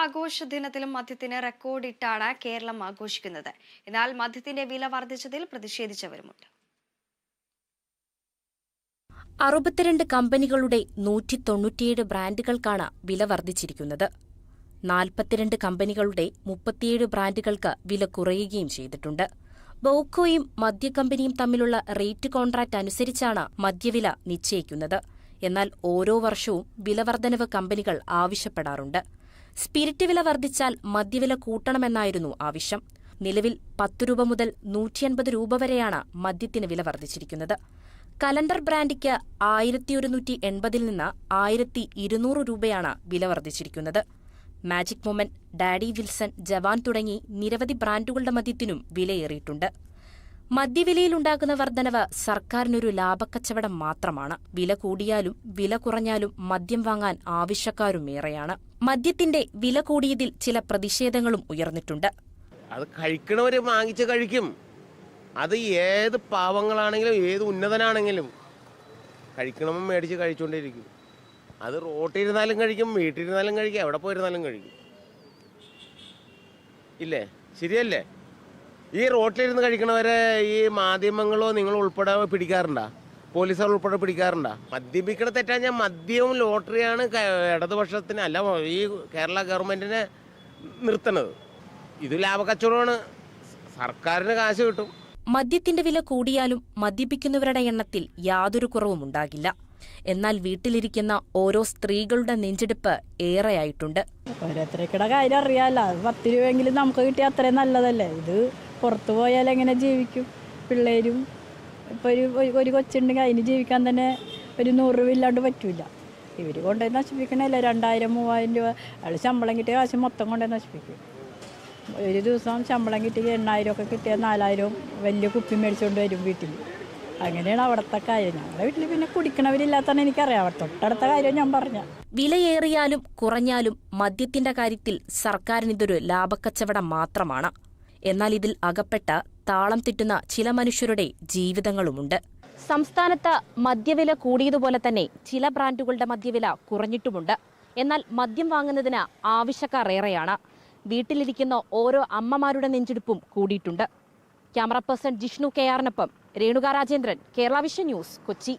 ആഘോഷ ദിനത്തിലും മദ്യത്തിന് റെക്കോർഡിട്ടാണ് കേരളം ആഘോഷിക്കുന്നത്. എന്നാൽ മദ്യത്തിന്റെ വില വർദ്ധിച്ചതിൽ പ്രതിഷേധിച്ചവരുമുണ്ട്. 62 കമ്പനികളുടെ 197 ബ്രാൻഡുകൾക്കാണ് വില വർദ്ധിച്ചിരിക്കുന്നത്. 42 കമ്പനികളുടെ 37 ബ്രാൻഡുകൾക്ക് വില കുറയുകയും ചെയ്തിട്ടുണ്ട്. ബോക്കോയും മദ്യക്കമ്പനിയും തമ്മിലുള്ള റേറ്റ് കോൺട്രാക്ട് അനുസരിച്ചാണ് മദ്യവില നിശ്ചയിക്കുന്നത്. എന്നാൽ ഓരോ വർഷവും വിലവർദ്ധനവ് കമ്പനികൾ ആവശ്യപ്പെടാറുണ്ട്. സ്പിരിറ്റ് വില വർദ്ധിച്ചാൽ മദ്യവില കൂട്ടണമെന്നായിരുന്നു ആവശ്യം. നിലവിൽ 10 രൂപ മുതൽ 150 രൂപ വരെയാണ് മദ്യത്തിന് വില വർദ്ധിച്ചിരിക്കുന്നത്. കലണ്ടർ ബ്രാൻഡിക്ക് 1180 നിന്ന് 1200 രൂപയാണ് വില വർദ്ധിച്ചിരിക്കുന്നത്. മാജിക് മൊമെന്റ്, ഡാഡി വിൽസൺ, ജവാൻ തുടങ്ങി നിരവധി ബ്രാൻഡുകളുടെ മദ്യത്തിനും വിലയേറിയിട്ടുണ്ട്. മദ്യവിലയിലുണ്ടാകുന്ന വർധനവ് സർക്കാരിനൊരു ലാഭക്കച്ചവടം മാത്രമാണ്. വില കൂടിയാലും വില കുറഞ്ഞാലും മദ്യം വാങ്ങാൻ ആവശ്യക്കാരും ഏറെയാണ്. മദ്യത്തിന്റെ വില കൂടിയതിൽ ചില പ്രതിഷേധങ്ങളും ഉയർന്നിട്ടുണ്ട്. അത് കഴിക്കണവര് വാങ്ങിച്ച് കഴിക്കും. അത് ഏത് പാവങ്ങളാണെങ്കിലും ഏത് ഉന്നതനാണെങ്കിലും കഴിക്കണമെന്ന് മേടിച്ച് കഴിച്ചുകൊണ്ടിരിക്കും. അത് റോട്ടിലിരുന്നാലും കഴിക്കും, വീട്ടിലിരുന്നാലും കഴിക്കും, എവിടെ പോയിരുന്നാലും കഴിക്കും. ഇല്ലേ? ശരിയല്ലേ? ഈ റോട്ടിലിരുന്ന് കഴിക്കണവരെ ഈ മാധ്യമങ്ങളോ നിങ്ങൾ ഉൾപ്പെടെ പിടിക്കാറുണ്ടോ? പോലീസുകാർ ഉൾപ്പെടെ പിടിക്കാറുണ്ടോ? മദ്യപിക്കണ തെറ്റാൻ ഞാൻ മദ്യവും ലോട്ടറിയാണ് ഇടതുപക്ഷത്തിന് അല്ല ഈ കേരള ഗവൺമെന്റിനെ നിർത്തണത്. ഇത് ലാഭക്കച്ചവടമാണ്. സർക്കാരിന് കാശ് കിട്ടും. മദ്യത്തിന്റെ വില കൂടിയാലും മദ്യപിക്കുന്നവരുടെ എണ്ണത്തിൽ യാതൊരു കുറവും ഉണ്ടാകില്ല. എന്നാൽ വീട്ടിലിരിക്കുന്ന ഓരോ സ്ത്രീകളുടെ നെഞ്ചെടുപ്പ് ഏറെയായിട്ടുണ്ട്. ഓരോരുത്തരുടെ കാര്യം അറിയാമല്ലോ. 10 രൂപയെങ്കിലും നമുക്ക് കിട്ടിയാൽ അത്രയും നല്ലതല്ലേ. ഇത് പുറത്തു പോയാൽ എങ്ങനെ ജീവിക്കും? പിള്ളേരും ഇപ്പോൾ ഒരു കൊച്ചുണ്ടെങ്കിൽ അതിന് ജീവിക്കാൻ തന്നെ ഒരു 100 രൂപ ഇല്ലാണ്ട് പറ്റൂല. ഇവർ കൊണ്ടുപോയി നശിപ്പിക്കണല്ലേ 2000 3000 രൂപ. അയാൾ ശമ്പളം കിട്ടിയ കാശ് മൊത്തം കൊണ്ടുപോയി നശിപ്പിക്കും. ഒരു ദിവസം ശമ്പളം കിട്ടിയ 8000 ഒക്കെ കിട്ടിയാൽ 4000 വലിയ കുപ്പി മേടിച്ചുകൊണ്ട് വരും വീട്ടിൽ. അങ്ങനെയാണ് അവിടുത്തെ കാര്യം. ഞങ്ങളുടെ വീട്ടിൽ പിന്നെ കുടിക്കണവരില്ലാത്തതാണ് എനിക്കറിയാം. അവിടെ തൊട്ടടുത്ത കാര്യം ഞാൻ പറഞ്ഞ. വിലയേറിയാലും കുറഞ്ഞാലും മദ്യത്തിന്റെ കാര്യത്തിൽ സർക്കാരിനിതൊരു ലാഭക്കച്ചവടം മാത്രമാണ്. എന്നാൽ ഇതിൽ അകപ്പെട്ട താളം തെറ്റുന്ന ചില മനുഷ്യരുടെ ജീവിതങ്ങളുമുണ്ട്. സംസ്ഥാനത്ത് മദ്യവില കൂടിയതുപോലെ തന്നെ ചില ബ്രാൻഡുകളുടെ മദ്യവില കുറഞ്ഞിട്ടുമുണ്ട്. എന്നാൽ മദ്യം വാങ്ങുന്നതിന് ആവശ്യക്കാർ ഏറെയാണ്. വീട്ടിലിരിക്കുന്ന ഓരോ അമ്മമാരുടെ നെഞ്ചെടുപ്പും കൂടിയിട്ടുണ്ട്. ക്യാമറ പേഴ്സൺ ജിഷ്ണു KR-നൊപ്പം രേണുക രാജേന്ദ്രൻ, കേരള വിഷൻ ന്യൂസ്, കൊച്ചി.